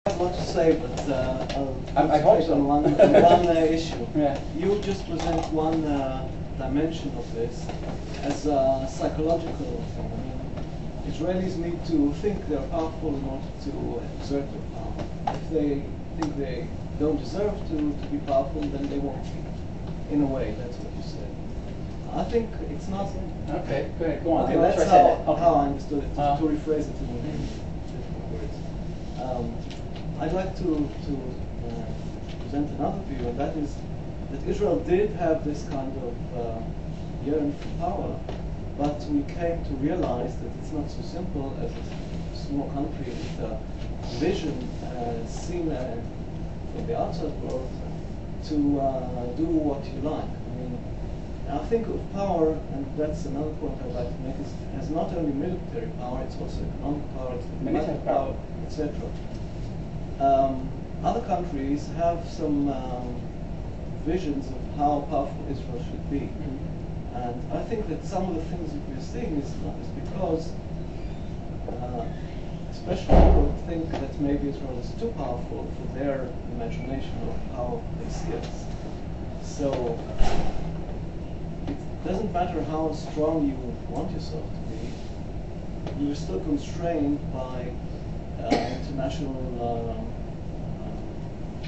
I have a lot to say, but I hope so. on one issue. Yeah. You just present one dimension of this as a psychological thing. I mean, Israelis need to think they're powerful in order to exert their power. If they think they don't deserve to be powerful, then they won't be. In a way, that's what you said. I think it's not. Okay, go ahead, go on. Okay, that's how I understood it. To rephrase it in different words. I'd like to present another view, and that is that Israel did have this kind of yearning for power, but we came to realize that it's not so simple as a small country with a vision seen from the outside world to do what you like. I mean, I think of power, and that's another point I'd like to make, is as not only military power, it's also economic power, it's diplomatic power, etc. Other countries have some visions of how powerful Israel should be. And I think that some of the things that we're seeing is because, especially Europe, think that maybe Israel is too powerful for their imagination of how they see us. So it doesn't matter how strong you want yourself to be, you're still constrained by international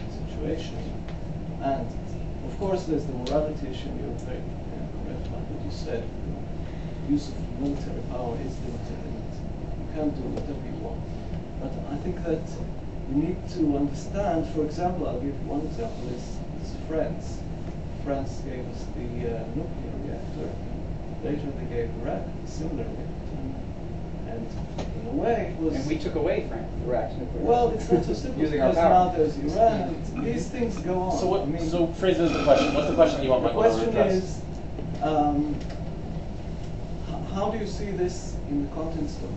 situation. And of course there's the morality issue. You're very correct about what you said. The use of military power is limited and you can't do whatever you want. But I think that we need to understand, for example, I'll give one example, is France. France gave us the nuclear reactor. Later they gave Iraq a similar reactor. And in a way, it was... And we took away Iraq's nuclear. Well, it's not so simple. Using our because power. now there's Iran. These things go on. So what? I mean, So phrase this as the question. What's the question you want the Michael to question address? is, how do you see this in the context of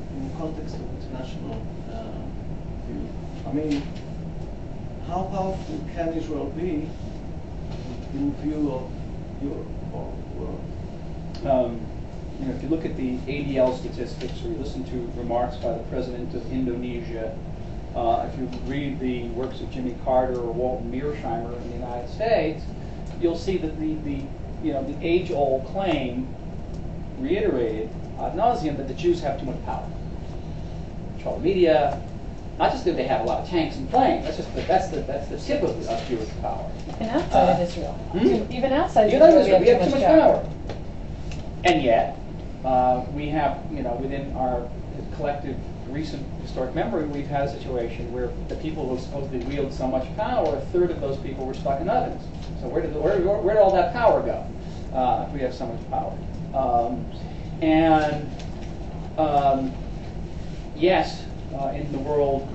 international view? I mean, how powerful can Israel be in view of Europe or the world? If you look at the ADL statistics, or you listen to remarks by the president of Indonesia, if you read the works of Jimmy Carter or Walter Mearsheimer in the United States, you'll see that the age-old claim reiterated ad nauseum that the Jews have too much power. Control the media. Not just that they have a lot of tanks and planes. That's the tip of Jewish power. And outside of Israel, even outside Even of Israel, Israel, we have too much power. And yet, we have, within our collective recent historic memory, we've had a situation where the people who supposedly wield so much power, a third of those people were stuck in ovens. So where did all that power go? If we have so much power. Yes, in the world,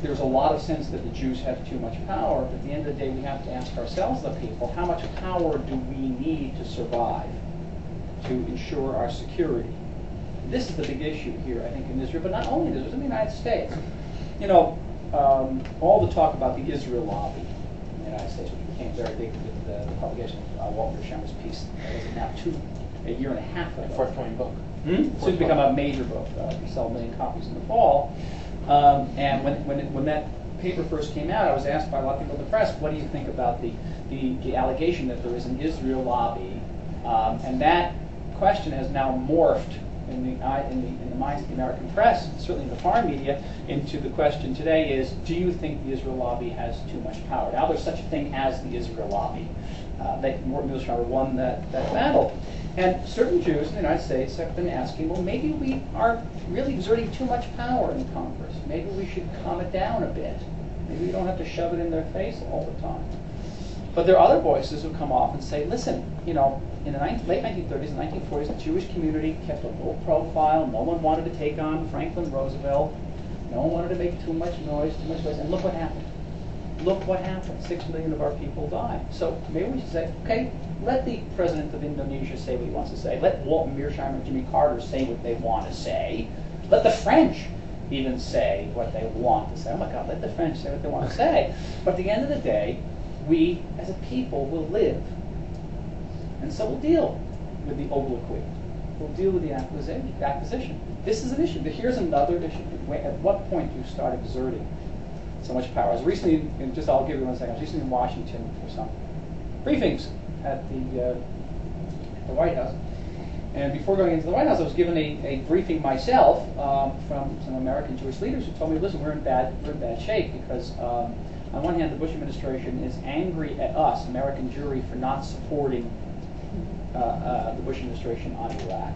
there's a lot of sense that the Jews have too much power, but at the end of the day, we have to ask ourselves, the people, how much power do we need to survive, to ensure our security? This is the big issue here, I think, in Israel, but not only in Israel, in the United States. All the talk about the Israel lobby in the United States, which became very big with the publication of Walter Mearsheimer's piece, was it now a year and a half ago. Forthcoming book. Soon to become a major book. We sell 1 million copies in the fall. And when that paper first came out, I was asked by a lot of people in the press, what do you think about the allegation that there is an Israel lobby? And that question has now morphed in the minds of the American press, and certainly in the foreign media, into the question today is, do you think the Israel lobby has too much power? Now there's such a thing as the Israel lobby. Walter Mearsheimer won that battle. And certain Jews in the United States have been asking, well, maybe we are really exerting too much power in Congress. Maybe we should calm it down a bit. Maybe we don't have to shove it in their face all the time. But there are other voices who come off and say, listen, in the late 1930s and 1940s, the Jewish community kept a low profile. No one wanted to take on Franklin Roosevelt. No one wanted to make too much noise. And look what happened. Look what happened. 6 million of our people died. So maybe we should say, okay, let the president of Indonesia say what he wants to say. Let Walter Mearsheimer and Jimmy Carter say what they want to say. Let the French even say what they want to say. Oh my God, let the French say what they want to say. But at the end of the day, we as a people will live. And so we'll deal with the obloquy. We'll deal with the acquisition. This is an issue. Here's another issue. At what point do you start exerting so much power. I was recently, I'll give you 1 second. I was recently in Washington for some briefings at the White House. And before going into the White House, I was given a briefing myself from some American Jewish leaders who told me, listen, we're in bad shape because on one hand, the Bush administration is angry at us, American Jewry, for not supporting the Bush administration on Iraq.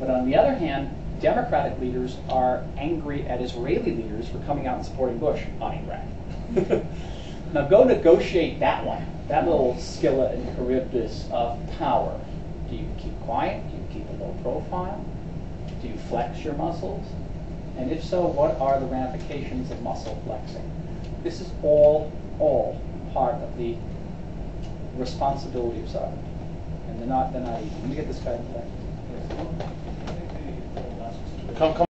But on the other hand, Democratic leaders are angry at Israeli leaders for coming out and supporting Bush on Iraq. Now go negotiate that one, that little skillet and Charybdis of power. Do you keep quiet? Do you keep a low profile? Do you flex your muscles? And if so, what are the ramifications of muscle flexing? This is all part of the responsibility of sovereignty. And they're not easy. Let me get this guy in the back. Come